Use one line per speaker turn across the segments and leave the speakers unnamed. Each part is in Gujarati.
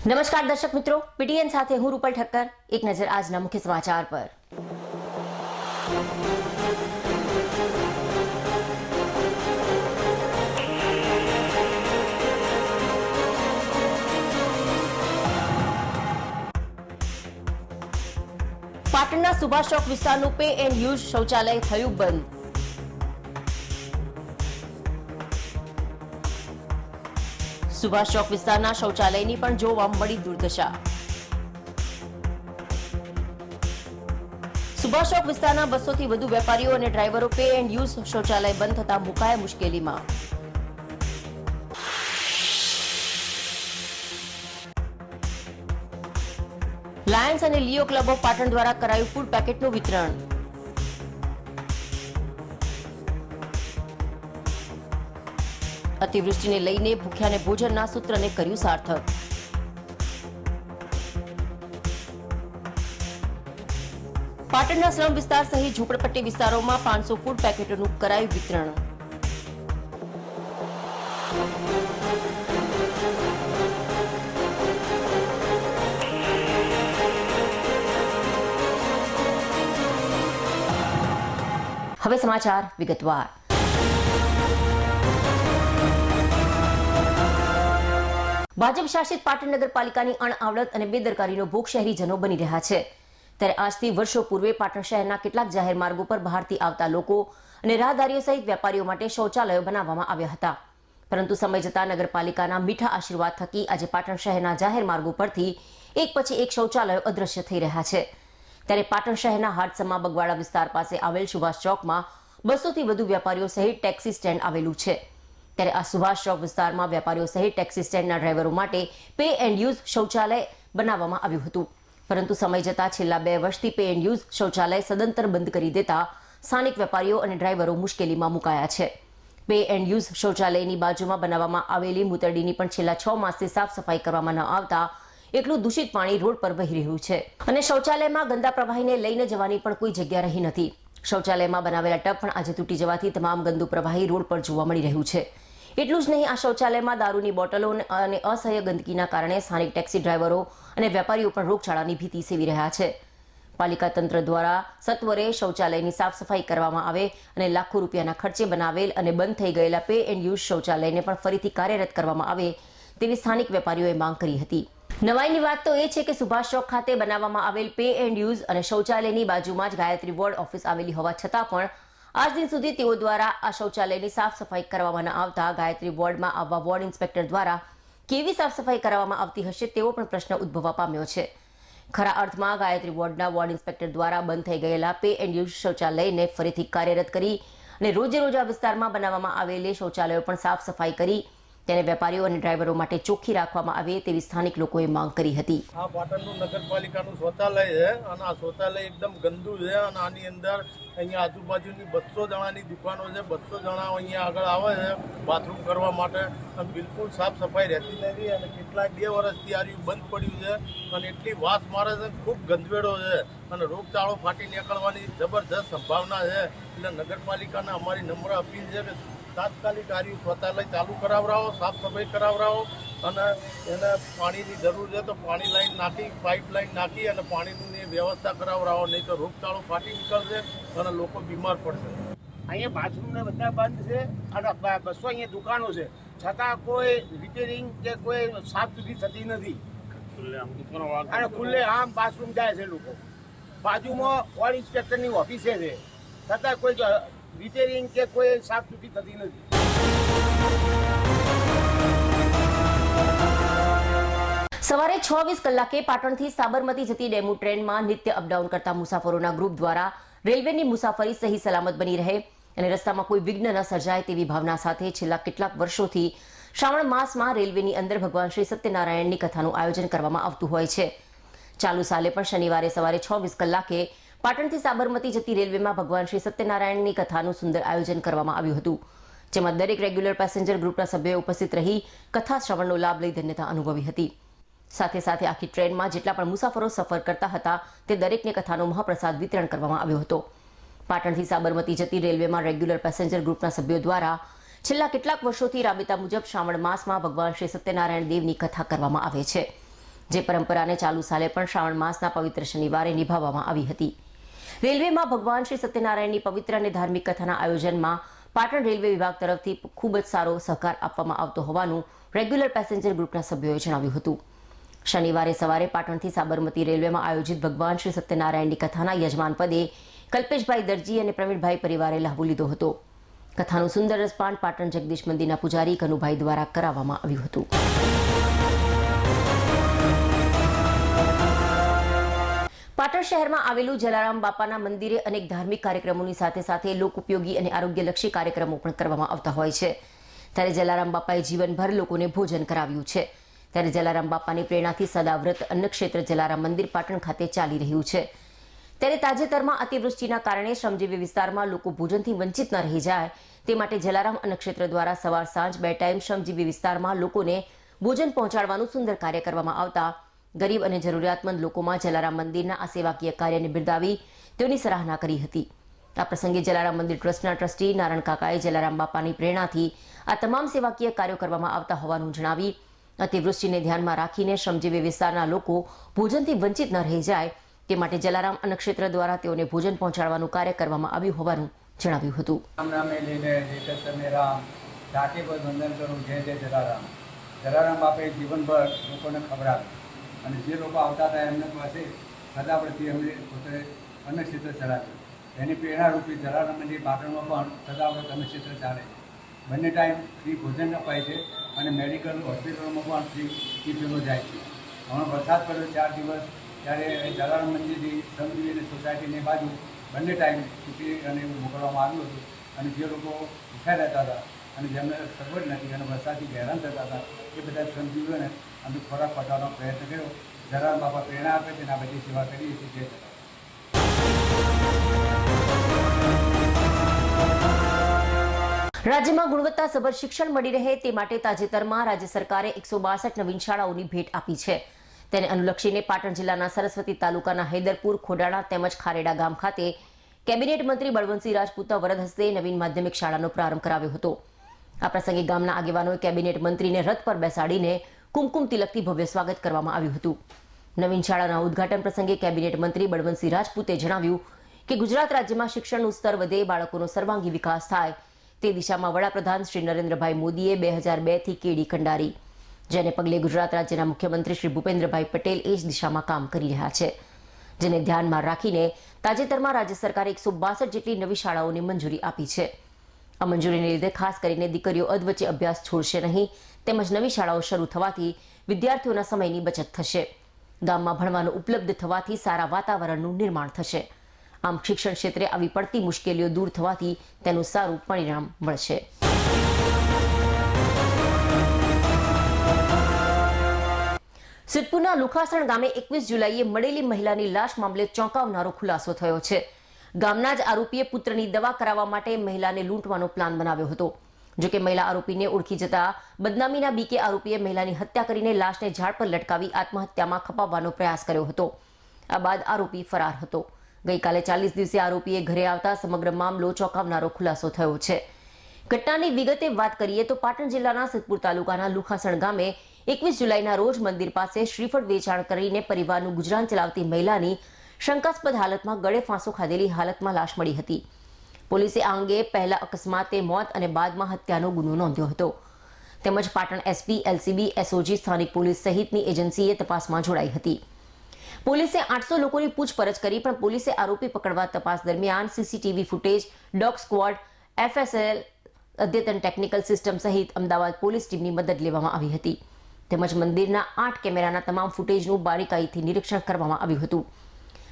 નમસ્કાર દર્શક મિત્રો, પીટીએન સાથે હું રૂપલ ઠક્કર. એક નજર આજના મુખ્ય સમાચાર પર. પાટણના સુભાષ ચોક વિસ્તારનું પે એન્ડ યુઝ શૌચાલય થયું બંધ. સુભાષ ચોક વિસ્તારના શૌચાલયની પણ જોવા મળી દુર્દશા. સુભાષ ચોક વિસ્તારના 200 થી વધુ વેપારીઓ અને ડ્રાઈવરો પે એન્ડ યુઝ શૌચાલય બંધ થતા મુકાયા મુશ્કેલીમાં. લાયન્સ અને લિયો ક્લબ ઓફ પાટણ દ્વારા કરાયું ફૂડ પેકેટનું વિતરણ. અતિવૃષ્ટિને લઈને ભૂખ્યાને ભોજનના સૂત્રને કર્યું સાર્થક. પાટણના સ્લમ વિસ્તાર સહિત ઝૂંપડપટ્ટી વિસ્તારોમાં 500 ફૂડ પેકેટોનું કરાયું વિતરણ. હવે સમાચાર વિગતવાર. ભાજપ શાસિત પાટણ નગરપાલિકાની અણઆવડત અને બેદરકારીનો ભોગ શહેરીજનો બની રહ્યા છે. ત્યારે આજથી વર્ષો પૂર્વે પાટણ શહેરના કેટલાક જાહેર માર્ગો પર બહારથી આવતા લોકો અને રાહદારીઓ સહિત વેપારીઓ માટે શૌચાલયો બનાવવામાં આવ્યા હતા. પરંતુ સમય જતા નગરપાલિકાના મીઠા આશીર્વાદ થકી આજે પાટણ શહેરના જાહેર માર્ગો પરથી એક પછી એક શૌચાલયો અદ્રશ્ય થઈ રહ્યા છે. ત્યારે પાટણ શહેરના હાડસમા બગવાડા વિસ્તાર પાસે આવેલ સુભાષ ચોકમાં 200 થી વધુ વેપારીઓ સહિત ટેક્સી સ્ટેન્ડ આવેલું છે. ત્યારે આ સુભાષ ચોક વિસ્તારમાં વેપારીઓ સહિત ટેક્સી સ્ટેન્ડના ડ્રાઈવરો માટે પે એન્ડ યુઝ શૌચાલય બનાવવામાં આવ્યું હતું. પરંતુ સમય જતા છેલ્લા 2 વર્ષથી પે એન્ડ યુઝ શૌચાલય સદંતર બંધ કરી દેતા સ્થાનિક વેપારીઓ અને ડ્રાઈવરો મુશ્કેલીમાં મુકાયા છે. પે એન્ડ યુઝ શૌચાલયની બાજુમાં બનાવવામાં આવેલી મૂતરડીની પણ છેલ્લા 6 માસથી સાફ સફાઈ કરવામાં ન આવતા એટલું દૂષિત પાણી રોડ પર વહી રહ્યું છે અને શૌચાલયમાં ગંદા પ્રવાહીને લઈને જવાની પણ કોઈ જગ્યા રહી નથી. શૌચાલયમાં બનાવેલા ટબ પણ આજે તૂટી જવાથી તમામ ગંદુ પ્રવાહી રોડ પર જોવા મળી રહ્યું છે. એટલું જ નહીં, આ શૌચાલયમાં દારૂની બોટલો અને અસહ્ય ગંદકીના કારણે સ્થાનિક ટેક્સી ડ્રાઈવરો અને વેપારીઓ પણ રોગચાળાની ભીતિ સેવી રહ્યા છે. પાલિકા તંત્ર દ્વારા સત્વરે શૌચાલયની સાફ સફાઈ કરવામાં આવે અને લાખો રૂપિયાના ખર્ચે બનાવેલ અને બંધ થઈ ગયેલા પે એન્ડ યુઝ શૌચાલયને પણ ફરીથી કાર્યરત કરવામાં આવે તેવી સ્થાનિક વેપારીઓએ માંગ કરી હતી. નવાઈની વાત તો એ છે કે સુભાષ ચોક ખાતે બનાવવામાં આવેલ પે એન્ડ યુઝ અને શૌચાલયની બાજુમાં જ ગાયત્રી વોર્ડ ઓફિસ આવેલી હોવા છતાં પણ આજ દિન સુધી તેઓ દ્વારા આ શૌચાલયની સાફ સફાઈ કરવામાં ન આવતા ગાયત્રી વોર્ડમાં આવવા વોર્ડ ઇન્સ્પેક્ટર દ્વારા કેવી સાફ સફાઈ કરવામાં આવતી હશે તેવો પણ પ્રશ્ન ઉદ્ભવવા પામ્યો છે. ખરા અર્થમાં ગાયત્રી વોર્ડના વોર્ડ ઇન્સ્પેક્ટર દ્વારા બંધ થઈ ગયેલા પે એન્ડ યુઝ શૌચાલયને ફરીથી કાર્યરત કરી અને રોજે રોજ આ વિસ્તારમાં બનાવવામાં આવેલી શૌચાલયો પણ સાફ સફાઈ કરી તેને વેપારીઓ અને ડ્રાઈવરો માટે ચોખ્ખી રાખવામાં આવે તેવી સ્થાનિક લોકોએ માંગ કરી હતી.
આ પાટણનું નગરપાલિકાનું શૌચાલય છે અને આ શૌચાલય એકદમ ગંદુ છે અને આની અંદર અહીંયા આજુબાજુની 200 જણાની દુકાનો છે. 200 જણા અહીંયા આગળ આવે છે બાથરૂમ કરવા માટે અને બિલકુલ સાફ સફાઈ રહેતી નથી અને કેટલાય 2 વર્ષથી આ બંધ પડ્યું છે અને એટલી વાસ મારે છે, ખૂબ ગંદવેડો છે અને રોગચાળો ફાટી નીકળવાની જબરજસ્ત સંભાવના છે. એટલે નગરપાલિકાને અમારી નમ્ર અપીલ છે કે તાત્કાલિક આ શૌચાલય ચાલુ કરાવરાવો, સાફ સફાઈ કરાવરાવો અને એને પાણીની જરૂર છે તો પાણી લાઈન નાખી, પાઇપ લાઈન નાખી અને પાણીની વ્યવસ્થા કરાવરાવો, નહીં તો રોગચાળો ફાટી નીકળશે અને લોકો બીમાર પડશે.
અહીંયા બાથરૂમને બધા બંધ છે અને 200 અહીંયા દુકાનો છે છતાં કોઈ રિપેરિંગ કે કોઈ સાફ સુથરી થતી નથી અને ખુલ્લે આમ બાથરૂમ જાય છે લોકો. બાજુમાં વોર્ડ ઇન્સ્પેક્ટરની ઓફિસે છે છતાં કોઈ રિપેરિંગ કે કોઈ સાફ સુથરી થતી નથી.
સવારે 6:20 કલાકે પાટણથી સાબરમતી જતી ડેમુ ટ્રેનમાં નિત્ય અપડાઉન કરતા મુસાફરોના ગ્રુપ દ્વારા રેલવેની મુસાફરી સહી સલામત બની રહે અને રસ્તામાં કોઈ વિઘ્ન ન સર્જાય તેવી ભાવના સાથે છેલ્લા કેટલાક વર્ષોથી શ્રાવણ માસમાં રેલવેની અંદર ભગવાન શ્રી સત્યનારાયણની કથાનું આયોજન કરવામાં આવતું હોય છે. ચાલુ સાલે પણ શનિવારે સવારે 6:20 કલાકે પાટણથી સાબરમતી જતી રેલવેમાં ભગવાન શ્રી સત્યનારાયણની કથાનું સુંદર આયોજન કરવામાં આવ્યું હતું, જેમાં દરેક રેગ્યુલર પેસેન્જર ગ્રુપના સભ્યોએ ઉપસ્થિત રહી કથા શ્રવણનો લાભ લઈ ધન્યતા અનુભવી હતી. સાથે સાથે આખી ટ્રેનમાં જેટલા પણ મુસાફરો સફર કરતા હતા તે દરેકને કથાનો મહાપ્રસાદ વિતરણ કરવામાં આવ્યો હતો. પાટણથી સાબરમતી જતી રેલવેમાં રેગ્યુલર પેસેન્જર ગ્રુપના સભ્યો દ્વારા છેલ્લા કેટલાક વર્ષોથી રાબેતા મુજબ શ્રાવણ માસમાં ભગવાન શ્રી સત્યનારાયણ દેવની કથા કરવામાં આવે છે. જે પરંપરાને ચાલુ સાલે પણ શ્રાવણ માસના પવિત્ર શનિવારે નિભાવવામાં આવી હતી. રેલવેમાં ભગવાન શ્રી સત્યનારાયણની પવિત્ર અને ધાર્મિક કથાના આયોજનમાં પાટણ રેલવે વિભાગ તરફથી ખૂબ જ સારો સહકાર આપવામાં આવતો હોવાનું રેગ્યુલર પેસેન્જર ગ્રુપના સભ્યોએ જણાવ્યું હતું. શનિવારે સવારે પાટણથી સાબરમતી રેલવેમાં આયોજિત ભગવાન શ્રી સત્યનારાયણની કથાના યજમાન પદે કલ્પેશભાઈ દરજી અને પ્રવીણભાઈ પરિવારે લાભો લીધો હતો. કથાનું સુંદર રસપાન પાટણ જગદીશ મંદિરના પૂજારી કનુભાઈ દ્વારા કરાવવામાં આવ્યું હતું. પાટણ શહેરમાં આવેલું જલારામ બાપાના મંદિરે અનેક ધાર્મિક કાર્યક્રમોની સાથે સાથે લોકોપયોગી અને આરોગ્યલક્ષી કાર્યક્રમો પણ કરવામાં આવતા હોય છે. ત્યારે જલારામ બાપાએ જીવનભર લોકોને ભોજન કરાવ્યું છે. ત્યારે જલારામ બાપાની પ્રેરણાથી સદાવ્રત અન્નક્ષેત્ર જલારામ મંદિર પાટણ ખાતે ચાલી રહ્યું છે. ત્યારે તાજેતરમાં અતિવૃષ્ટિના કારણે શ્રમજીવી વિસ્તારમાં લોકો ભોજનથી વંચિત ન રહી જાય તે માટે જલારામ અન્નક્ષેત્ર દ્વારા સવાર સાંજ 2 ટાઈમ શ્રમજીવી વિસ્તારમાં લોકોને ભોજન પહોંચાડવાનું સુંદર કાર્ય કરવામાં આવતા ગરીબ અને જરૂરિયાતમંદ લોકોમાં જલારામ મંદિરના આ સેવાકીય કાર્યને બિરદાવી તેઓની સરાહના કરી હતી. આ પ્રસંગે જલારામ મંદિર ટ્રસ્ટના ટ્રસ્ટી નારાયણ કાકાએ જલારામ બાપાની પ્રેરણાથી આ તમામ સેવાકીય કાર્યો કરવામાં આવતા હોવાનું જણાવી અતિવૃષ્ટિને ધ્યાનમાં રાખીને શ્રમજીવી વિસ્તારના લોકો ભોજનથી વંચિત ન રહી જાય તે માટે જલારામ અન્નક્ષેત્ર દ્વારા તેઓને ભોજન પહોંચાડવાનું કાર્ય કરવામાં આવ્યું હોવાનું જણાવ્યું હતું.
રામ નામે લઈને જેતે રામ ઢાકે પર વંદન કરું જય જય જલારામ. જલારામ બાપે જીવનભર લોકોને ખવડાવ્યું અને જે લોકો આવતા હતા એમને પાસે સદાવ્રતથી એમને પોતે અન્નક્ષેત્ર ચલાવ્યું. એની પ્રેરણારૂપી જલારામ મંદિર પાટણમાં પણ સદાવ્રત અન્નક્ષેત્ર ચાલે છે. બંને ટાઈમ ફ્રી ભોજન અપાય છે અને મેડિકલ હોસ્પિટલોમાં પણ ફ્રી ટિફિનો જાય છે. હમણાં વરસાદ પડ્યો 4 દિવસ ત્યારે જલારામ મંદિરની શ્રમજીવી અને સોસાયટીની બાજુ બંને ટાઈમ ટિફિન અને એવું મોકલવામાં આવ્યું હતું અને જે લોકો ભૂખ્યા રહેતા હતા અને જેમને સગવડ નથી અને વરસાદથી હેરાન થતા હતા એ બધા શ્રમજીવીઓને અમે ખોરાક પહોંચાડવાનો પ્રયત્ન કર્યો. જલારામ બાપા પ્રેરણા આપે છે અને આ બધી સેવા કરીએ છીએ.
રાજ્યમાં ગુણવત્તાસભર શિક્ષણ મળી રહે તે માટે તાજેતરમાં રાજ્ય સરકારે 162 નવીન શાળાઓની ભેટ આપી છે. તેને અનુલક્ષીને પાટણ જિલ્લાના સરસ્વતી તાલુકાના હૈદરપુર, ખોડાણા તેમજ ખારેડા ગામ ખાતે કેબિનેટ મંત્રી બળવંતસિંહ રાજપૂતના વરદ હસ્તે નવીન માધ્યમિક શાળાનો પ્રારંભ કરાવ્યો હતો. આ પ્રસંગે ગામના આગેવાનોએ કેબિનેટ મંત્રીને રથ પર બેસાડીને કુમકુમ તિલકથી ભવ્ય સ્વાગત કરવામાં આવ્યું હતું. નવીન શાળાના ઉદ્ઘાટન પ્રસંગે કેબિનેટ મંત્રી બળવંતસિંહ રાજપૂતે જણાવ્યું કે ગુજરાત રાજ્યમાં શિક્ષણનું સ્તર વધે, બાળકોનો સર્વાંગી વિકાસ થાય તે દિશામાં વડાપ્રધાન શ્રી નરેન્દ્રભાઈ મોદીએ 2002થી કેડી કંડારી, જેને પગલે ગુજરાત રાજ્યના મુખ્યમંત્રી શ્રી ભૂપેન્દ્રભાઈ પટેલ એ જ દિશામાં કામ કરી રહ્યા છે. જેને ધ્યાનમાં રાખીને તાજેતરમાં રાજ્ય સરકારે 162 જેટલી નવી શાળાઓને મંજૂરી આપી છે. આ મંજૂરીને લીધે ખાસ કરીને દીકરીઓ અધવચ્ચે અભ્યાસ છોડશે નહીં તેમજ નવી શાળાઓ શરૂ થવાથી વિદ્યાર્થીઓના સમયની બચત થશે. ગામમાં ભણવાનું ઉપલબ્ધ થવાથી સારા વાતાવરણનું નિર્માણ થશે. આમ શિક્ષણ ક્ષેત્રે આવી પડતી મુશ્કેલીઓ દૂર થવાથી તેનું સારું પરિણામ મળશે. સિદ્ધપુરના લુખાસણ ગામે 21 જુલાઈએ મળેલી મહિલાની લાશ મામલે ચોંકાવનારો ખુલાસો થયો છે. ગામના જ આરોપીએ પુત્રની દવા કરાવવા માટે મહિલાને લૂંટવાનો પ્લાન બનાવ્યો હતો. જોકે મહિલા આરોપીને ઓળખી જતા બદનામીના બીકે આરોપીએ મહિલાની હત્યા કરીને લાશને ઝાડ પર લટકાવી આત્મહત્યામાં ખપાવવાનો પ્રયાસ કર્યો હતો. આ બાદ આરોપી ફરાર હતો. ગઈકાલે 40 દિવસે આરોપીએ ઘરે આવતા સમગ્ર મામલો ચોંકાવનારો ખુલાસો થયો છે. ઘટનાની વિગતે વાત કરીએ તો પાટણ જિલ્લાના સિદ્ધપુર તાલુકાના લુખાસણ ગામે 21 જુલાઈના રોજ મંદિર પાસે શ્રીફળ વેચાણ કરીને પરિવારનું ગુજરાન ચલાવતી મહિલાની શંકાસ્પદ હાલતમાં ગળે ફાંસો ખાધેલી હાલતમાં લાશ મળી હતી. પોલીસે આ અંગે પહેલા અકસ્માતે મોત અને બાદમાં હત્યાનો ગુનો નોંધ્યો હતો. તેમજ પાટણ એસપી, એલસીબી, એસઓજી, સ્થાનિક પોલીસ સહિતની એજન્સીએ તપાસમાં જોડાઈ હતી. પોલીસે 800 લોકોની પૂછપરછ કરી પણ પોલીસે આરોપી પકડવા તપાસ દરમિયાન CCTV footage, dog squad, FSL, અદ્યતન ટેકનિકલ સિસ્ટમ સહિત અમદાવાદ પોલીસ ટીમની મદદ લેવામાં આવી હતી. તેમજ મંદિરના 8 કેમેરાના તમામ ફૂટેજનું બારીકાઈથી નિરીક્ષણ કરવામાં આવ્યું હતું.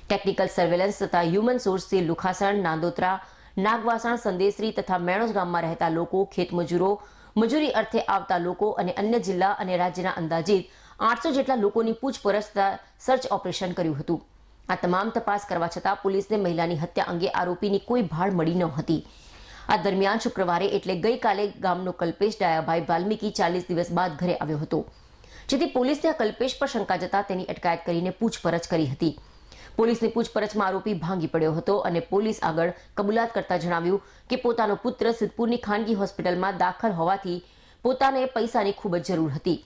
ટેકનિકલ સર્વેલન્સ તથા હ્યુમન સોર્સથી લુખાસણ, નાંદોત્રા, નાગવાસણ, સંદેશરી તથા મેણોજ ગામમાં રહેતા લોકો, ખેતમજૂરો, મજૂરી અર્થે આવતા લોકો અને અન્ય જિલ્લા અને રાજ્યના અંદાજિત 800 જેટલા લોકોની પૂછપરછ તથા સર્ચ ઓપરેશન કર્યું હતું. આ તમામ તપાસ કરવા છતાં પોલીસને મહિલાની હત્યા અંગે આરોપીની કોઈ ભાળ મળી ન હતી. આ દરમિયાન શુક્રવારે એટલે ગઈકાલે ગામનો કલ્પેશ ડાયાભાઈ વાલ્મીકી 40 દિવસ બાદ ઘરે આવ્યો હતો. જેથી પોલીસને આ કલ્પેશ પર શંકા જતા તેની અટકાયત કરીને પૂછપરછ કરી હતી. પોલીસની પૂછપરછમાં આરોપી ભાંગી પડ્યો હતો અને પોલીસ આગળ કબૂલાત કરતા જણાવ્યું કે પોતાનો પુત્ર સિદ્ધપુરની ખાનગી હોસ્પિટલમાં દાખલ હોવાથી પોતાને પૈસાની ખૂબ જ જરૂર હતી.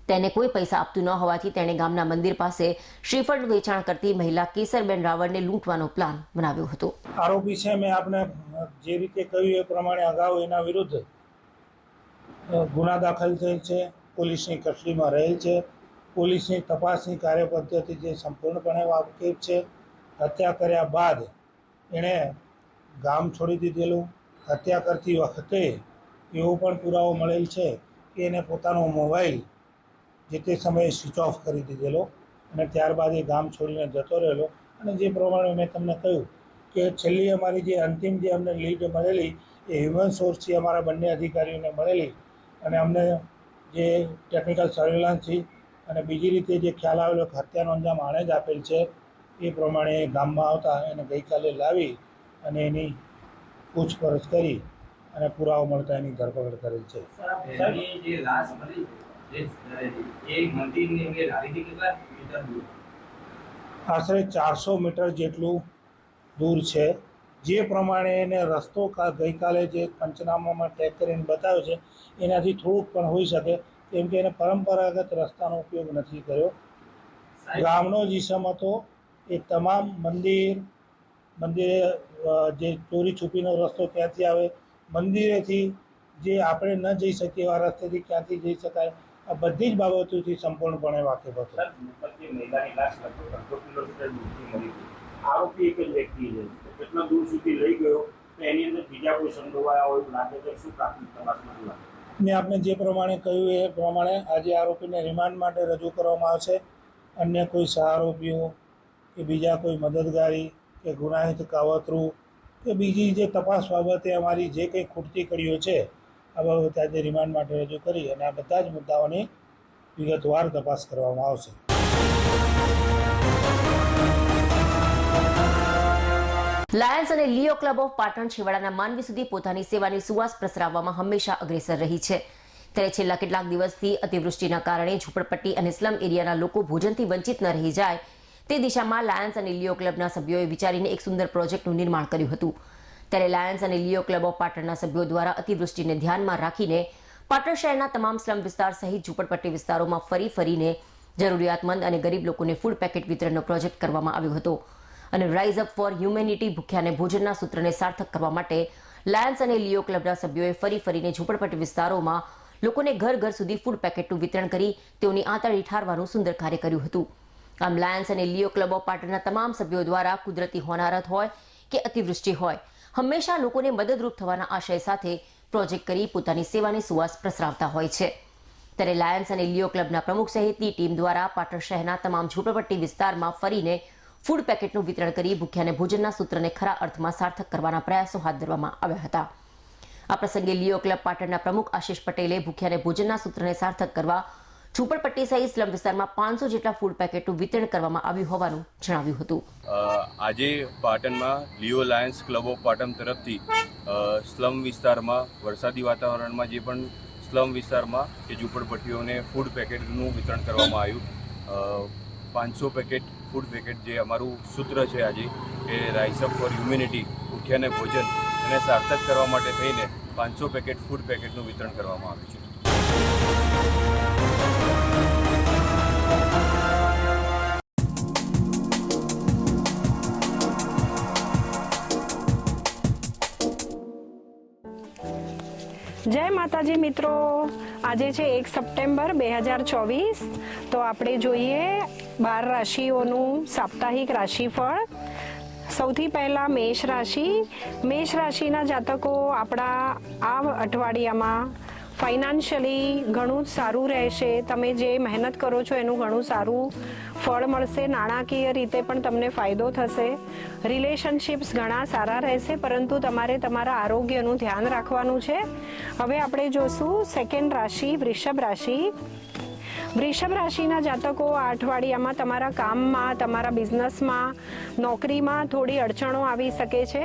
તેને કોઈ પૈસા આપતું ન હોવાથી તેણે ગામના મંદિર પાસે શ્રીફળ વેચાણ કરતી મહિલા કેસરબેન રાવળને લૂંટવાનો પ્લાન બનાવ્યો હતો.
આરોપી છે, મેં આપને જે રીતે કહ્યું એ પ્રમાણે અગાઉ એના વિરુદ્ધ ગુના દાખલ થયેલ છે, પોલીસની કસ્ટડીમાં રહેલ છે. પોલીસની તપાસની કાર્યપદ્ધતિ જે સંપૂર્ણપણે વાકેફ છે. હત્યા કર્યા બાદ એણે ગામ છોડી દીધેલું. હત્યા કરતી વખતે એવો પણ પુરાવો મળેલ છે કે એને પોતાનો મોબાઈલ જે તે સમયે સ્વિચ ઓફ કરી દીધેલો અને ત્યારબાદ એ ગામ છોડીને જતો રહેલો. અને જે પ્રમાણે મેં તમને કહ્યું કે છેલ્લી અમારી જે અંતિમ જે અમને લીડ મળેલી એ હ્યુમન સોર્સથી અમારા બંને અધિકારીઓને મળેલી અને અમને જે ટેકનિકલ સર્વેલન્સથી અને બીજી રીતે જે ખ્યાલ આવેલો કે હત્યાનો અંજામ આણે જ આપેલ છે એ પ્રમાણે ગામમાં આવતા એને ગઈકાલે લાવી અને એની પૂછપરછ કરી અને પુરાવો મળતા એની ધરપકડ કરેલ છે. આશરે 400 મીટર જેટલું દૂર છે. જે પ્રમાણે એને રસ્તો ગઈકાલે જે પંચનામામાં ટ્રેક કરીને બતાવ્યો છે એનાથી થોડુંક પણ હોઈ શકે, કેમ કે એને પરંપરાગત રસ્તાનો ઉપયોગ નથી કર્યો. ગામનો જ ઈસમ હતો. એ તમામ મંદિરે જે ચોરી છુપીનો રસ્તો ક્યાંથી આવે, મંદિરેથી જે આપણે ન જઈ શકીએ એવા રસ્તેથી ક્યાંથી જઈ શકાય, આ બધી જ બાબતોથી સંપૂર્ણપણે વાકેફ હતો.
આરોપી એક જ વ્યક્તિ છે, કેટલા દૂર સુધી લઈ ગયો તો એની અંદર બીજા કોઈ સંડોવાયા હોય લાગે તો શું પ્રાથમિક તપાસમાં?
મેં આપને જે પ્રમાણે કહ્યું એ પ્રમાણે આજે આરોપીને રિમાન્ડ માટે રજૂ કરવામાં આવશે. અન્ય કોઈ સહારોપીઓ કે બીજા કોઈ મદદગારી કે ગુનાહિત કાવતરું કે બીજી જે તપાસ બાબતે અમારી જે કંઈ ખૂટતી કડીઓ છે આ બાબતે આજે રિમાન્ડ માટે રજૂ કરી અને આ બધા જ મુદ્દાઓની વિગતવાર તપાસ કરવામાં આવશે.
લાયન્સ અને લિયો ક્લબ ઓફ પાટણ છેવાડાના માનવી સુધી પોતાની સેવાની સુવાસ પ્રસરાવવામાં હંમેશા અગ્રેસર રહી છે. ત્યારે છેલ્લા કેટલાક દિવસથી અતિવૃષ્ટિના કારણે ઝૂંપડપટ્ટી અને સ્લમ એરિયાના લોકો ભોજનથી વંચિત ન રહી જાય તે દિશામાં લાયન્સ અને લિયો ક્લબના સભ્યોએ વિચારીને એક સુંદર પ્રોજેક્ટનું નિર્માણ કર્યું હતું. ત્યારે લાયન્સ અને લિયો ક્લબ ઓફ પાટણના સભ્યો દ્વારા અતિવૃષ્ટિને ધ્યાનમાં રાખીને પાટણ શહેરના તમામ સ્લમ વિસ્તાર સહિત ઝૂંપડપટ્ટી વિસ્તારોમાં ફરીને જરૂરિયાતમંદ અને ગરીબ લોકોને ફૂડ પેકેટ વિતરણનો પ્રોજેક્ટ કરવામાં આવ્યો હતો. અને રાઇઝ અપ ફોર હ્યુમેનિટી ભૂખ્યાને ભોજનના સૂત્રને સાર્થક કરવા માટે લાયન્સ અને લિયો ક્લબના સભ્યોએ ફરીને ઝૂંપડપટ્ટી વિસ્તારોમાં લોકોને ઘર સુધી ફૂડ પેકેટનું વિતરણ કરી તેઓની આંતરડી ઠારવાનું સુંદર કાર્ય કર્યું હતું. આમ લાયન્સ અને લિયો ક્લબ ઓફ પાટણના તમામ સભ્યો દ્વારા કુદરતી હોનારત હોય કે અતિવૃષ્ટિ હોય હંમેશા લોકોને મદદરૂપ થવાના આશય સાથે પ્રોજેક્ટ કરી પોતાની સેવાની સુવાસ પ્રસરાવતા હોય છે. ત્યારે લાયન્સ અને લિયો ક્લબના પ્રમુખ સહિતની ટીમ દ્વારા પાટણ શહેરના તમામ ઝૂંપડપટ્ટી વિસ્તારમાં ફરીને ફૂડ પેકેટનું વિતરણ કરી ભૂખ્યાને ભોજનના સૂત્રને ખરા અર્થમાં સાર્થક કરવાના પ્રયાસો હાથ ધરવામાં આવ્યા હતા. આ પ્રસંગે લિયો ક્લબ પાટણના પ્રમુખ આશિષ પટેલે ભૂખ્યાને ભોજનના સૂત્રને સાર્થક કરવા ઝૂંપડપટ્ટી સહિત સ્લમ વિસ્તારમાં 500 જેટલા ફૂડ પેકેટનું વિતરણ કરવામાં આવ્યું હોવાનું જણાવ્યું હતું.
આજે પાટણમાં લિયો લાયન્સ ક્લબ ઓફ પાટણ તરફથી સ્લમ વિસ્તારમાં વરસાદી વાતાવરણમાં જે પણ સ્લમ વિસ્તારમાં કે ઝૂંપડપટ્ટીઓને ફૂડ પેકેટનું વિતરણ કરવામાં આવ્યું. 500 પેકેટ ફૂડ પેકેટ જે અમારું સૂત્ર છે આજે એ રાઇઝ અપ ફોર હ્યુમેનિટી ભૂખ્યાને ભોજન અને સાર્થક કરવા માટે થઈને 500 પેકેટ ફૂડ પેકેટનું વિતરણ કરવામાં આવ્યું છે.
જય માતાજી મિત્રો, આજે છે 1 સપ્ટેમ્બર 2024. તો આપણે જોઈએ 12 રાશિઓનું સાપ્તાહિક રાશિફળ. સૌથી પહેલા મેષ રાશિના જાતકો આપણા આ અઠવાડિયામાં ફાઇનાન્શિયલી ઘણું જ સારું રહેશે. તમે જે મહેનત કરો છો એનું ઘણું સારું ફળ મળશે. નાણાકીય રીતે પણ તમને ફાયદો થશે. રિલેશનશિપ્સ ઘણા સારા રહેશે, પરંતુ તમારે તમારા આરોગ્યનું ધ્યાન રાખવાનું છે. હવે આપણે જોશું સેકન્ડ રાશિ વૃષભ રાશિના જાતકો આ અઠવાડિયામાં તમારા કામમાં, તમારા બિઝનેસમાં, નોકરીમાં થોડી અડચણો આવી શકે છે,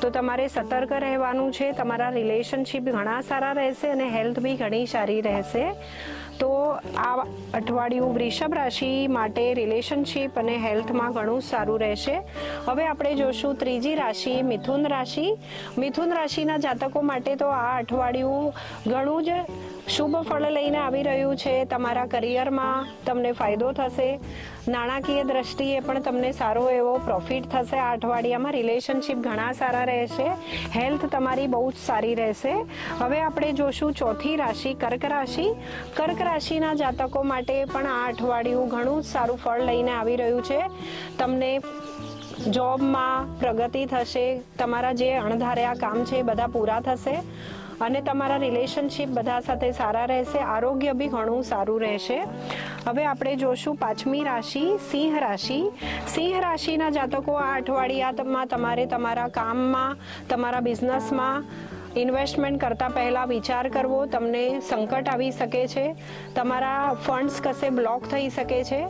તો તમારે સતર્ક રહેવાનું છે. તમારા રિલેશનશિપ ઘણા સારા રહેશે અને હેલ્થ બી ઘણી સારી રહેશે. તો આ અઠવાડિયું વૃષભ રાશિ માટે રિલેશનશિપ અને હેલ્થમાં ઘણું સારું રહેશે. હવે આપણે જોશું ત્રીજી રાશિ મિથુન રાશિના જાતકો માટે તો આ અઠવાડિયું ઘણું જ શુભ ફળ લઈને આવી રહ્યું છે. તમારા કરિયરમાં તમને ફાયદો થશે. નાણાકીય દ્રષ્ટિએ પણ તમને સારો એવો પ્રોફિટ થશે. આ અઠવાડિયામાં રિલેશનશિપ ઘણા સારા રહેશે. હેલ્થ તમારી બહુ જ સારી રહેશે. હવે આપણે જોશું ચોથી રાશિ કર્ક રાશિ. કર્ક રાશિના જાતકો માટે પણ આ અઠવાડિયું ઘણું જ સારું ફળ લઈને આવી રહ્યું છે. તમને જોબમાં પ્રગતિ થશે. તમારા જે અણધાર્યા કામ છે એ બધા પૂરા થશે અને તમારા રિલેશનશિપ બધા સાથે સારા રહેશે. આરોગ્ય બી ઘણું સારું રહેશે. હવે આપણે જોશું પાંચમી રાશિ સિંહ રાશિ. સિંહ રાશિના જાતકો આ અઠવાડિયામાં તમારે તમારા કામમાં, તમારા બિઝનેસમાં ઇન્વેસ્ટમેન્ટ કરતા પહેલા વિચાર કરવો. તમને સંકટ આવી શકે છે. તમારા ફંડ્સ કશે બ્લોક થઈ શકે છે.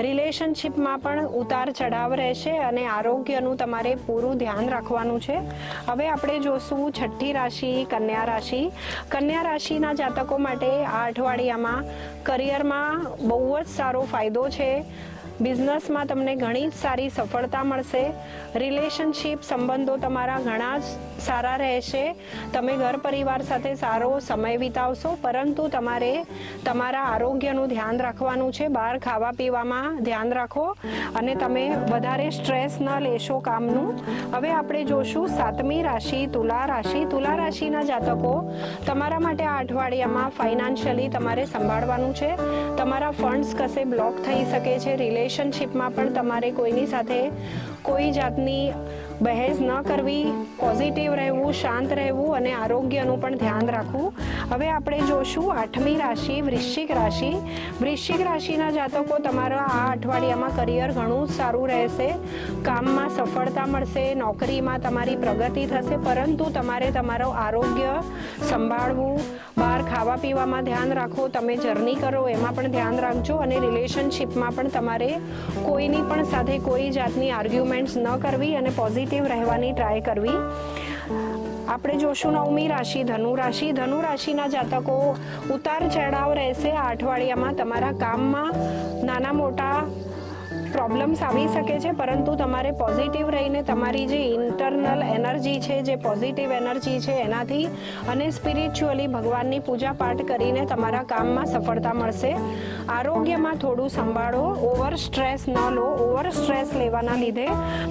રિલેશનશિપમાં પણ ઉતાર ચઢાવ રહેશે અને આરોગ્યનું તમારે પૂરું ધ્યાન રાખવાનું છે. હવે આપણે જોશું છઠ્ઠી રાશિ કન્યા રાશિ. કન્યા રાશિના જાતકો માટે આ અઠવાડિયામાં કરિયરમાં બહુ જ સારો ફાયદો છે. બિઝનેસમાં તમને ઘણી જ સારી સફળતા મળશે. રિલેશનશિપ સંબંધો તમારા ઘણા જ સારા રહેશે. તમે ઘર પરિવાર સાથે સારો સમય વિતાવશો, પરંતુ તમારે તમારા આરોગ્યનું ધ્યાન રાખવાનું છે. બહાર ખાવા પીવામાં ધ્યાન રાખો અને તમે વધારે સ્ટ્રેસ ન લેશો કામનું. હવે આપણે જોશું સાતમી રાશિ તુલા રાશિ. તુલા રાશિના જાતકો તમારા માટે આ અઠવાડિયામાં ફાઇનાન્શિયલી તમારે સંભાળવાનું છે. તમારા ફંડ્સ કશે બ્લોક થઈ શકે છે. રિલેશનશિપમાં પણ તમારે કોઈની સાથે કોઈ જાતની બહેસ ન કરવી. પોઝિટિવ રહેવું, શાંત રહેવું અને આરોગ્યનું પણ ધ્યાન રાખવું. હવે આપણે જોશું આઠમી રાશિ વૃશ્ચિક રાશિ. વૃશ્ચિક રાશિના જાતકો તમારા આ અઠવાડિયામાં કરિયર ઘણું સારું રહેશે. કામમાં સફળતા મળશે. નોકરીમાં તમારી પ્રગતિ થશે, પરંતુ તમારે તમારું આરોગ્ય સંભાળવું. બહાર ખાવા પીવામાં ધ્યાન રાખો. તમે જર્ની કરો એમાં પણ ધ્યાન રાખજો અને રિલેશનશિપમાં પણ તમારે કોઈની પણ સાથે કોઈ જાતની આર્ગ્યુમેન્ટ્સ ન કરવી અને પોઝિટિવ રહેવાની ટ્રાય કરવી. આપણે જોશું નવમી રાશિ ધનુ રાશિ. ધનુ રાશિના જાતકો ઉતાર ચઢાવ રહેશે. આ અઠવાડિયામાં તમારા કામમાં નાના મોટા પ્રોબ્લેમ્સ આવી શકે છે, પરંતુ તમારે પોઝિટિવ રહીને તમારી જે ઇન્ટરનલ એનર્જી છે, જે પોઝિટિવ એનર્જી છે એનાથી અને સ્પિરિચ્યુઅલી ભગવાનની પૂજા પાઠ કરીને તમારા કામમાં સફળતા મળશે. આરોગ્યમાં થોડું સંભાળો. ઓવર સ્ટ્રેસ ન લો. ઓવર સ્ટ્રેસ લેવાના લીધે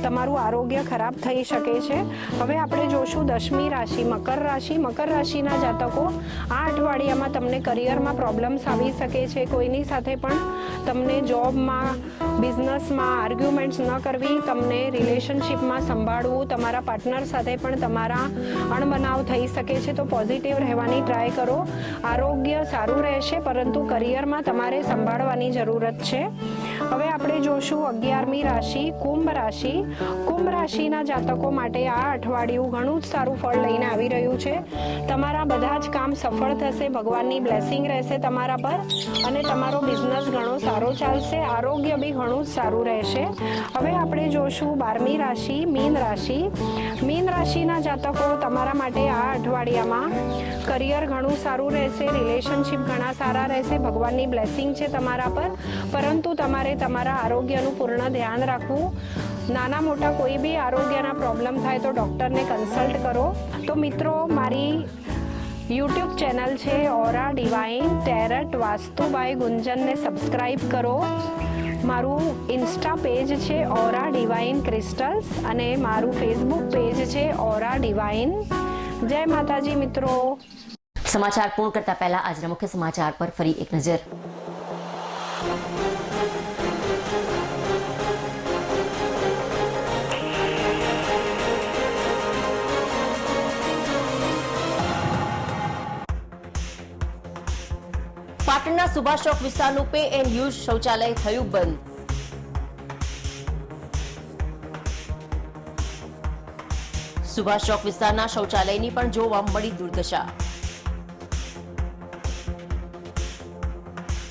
તમારું આરોગ્ય ખરાબ થઈ શકે છે. હવે આપણે જોશું દસમી રાશિ મકર રાશિ. મકર રાશિના જાતકો આ અઠવાડિયામાં તમને કરિયરમાં પ્રોબ્લેમ્સ આવી શકે છે. કોઈની સાથે પણ તમને જોબમાં, બિઝનેસમાં આર્ગ્યુમેન્ટ્સ ન કરવી. તમને રિલેશનશિપમાં સંભાળવું. તમારા પાર્ટનર સાથે પણ તમારા અણબનાવ થઈ શકે છે, તો પોઝિટિવ રહેવાની ટ્રાય કરો. આરોગ્ય સારું રહેશે, પરંતુ કરિયરમાં તમારે સંભાળવાની જરૂરત છે. હવે આપણે જોશું 11મી રાશિ કુંભ રાશિ. કુંભ રાશિના જાતકો માટે આ અઠવાડિયું ઘણું જ સારું ફળ લઈને આવી રહ્યું છે. તમારા બધા જ કામ સફળ થશે. ભગવાનની બ્લેસિંગ રહેશે તમારા પર અને તમારો બિઝનેસ ઘણો સારો ચાલશે. આરોગ્ય બી ઘણું જ સારું રહેશે. હવે આપણે જોશું 12મી રાશિ મીન રાશિ. મીન રાશિના જાતકો તમારા માટે આ અઠવાડિયામાં કરિયર ઘણું સારું રહેશે. રિલેશનશિપ ઘણા સારા રહેશે. ભગવાનની બ્લેસિંગ છે તમારા પર, પરંતુ તમારે તમારા આરોગ્યનું પૂર્ણ ધ્યાન રાખવું. નાના મોટા કોઈ બી આરોગ્યના પ્રોબ્લેમ થાય તો ડૉક્ટરને કન્સલ્ટ કરો. તો મિત્રો, મારી યુટ્યુબ ચેનલ છે ઓરા divine tarot vastu by ગુંજનને subscribe કરો. મારું ઇન્સ્ટા પેજ છે ઓરા ડિવાઇન ક્રિસ્ટલ્સ અને મારું ફેસબુક પેજ છે ઓરા ડિવાઇન. જય માતાજી મિત્રો.
સમાચાર પૂર્ણ કરતા પહેલા આજના મુખ્ય સમાચાર પર ફરી એક નજર. પાટણના સુભાષ ચોક વિસ્તારનું પે એન્ડ યુઝ શૌચાલય થયું બંધ. સુભાષ ચોક વિસ્તારના શૌચાલયની પણ જોવા મળી દુર્દશા.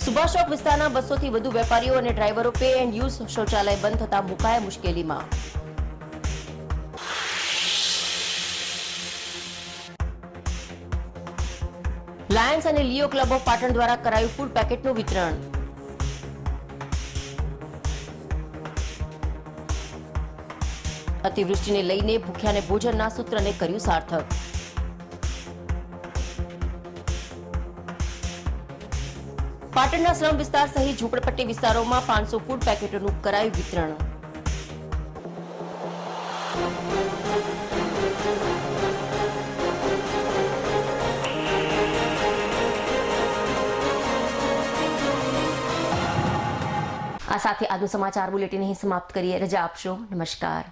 સુભાષ ચોક વિસ્તારના 200 થી વધુ વેપારીઓ અને ડ્રાઈવરો પે એન્ડ યુઝ શૌચાલય બંધ થતા મુકાયા મુશ્કેલીમાં. લાયન્સ અને લિયો ક્લબ ઓફ પાટણ દ્વારા કરાયું ફૂડ પેકેટનું વિતરણ. અતિવૃષ્ટિને લઈને ભૂખ્યાને ભોજનના સૂત્રને કર્યું સાર્થક. પાટણના સ્લમ વિસ્તાર સહિત ઝૂંપડપટ્ટી વિસ્તારોમાં 500 ફૂડ પેકેટોનું કરાયું વિતરણ. આ સાથે આજનું સમાચાર બુલેટિન અહીં સમાપ્ત કરીએ. રજા આપશો. નમસ્કાર.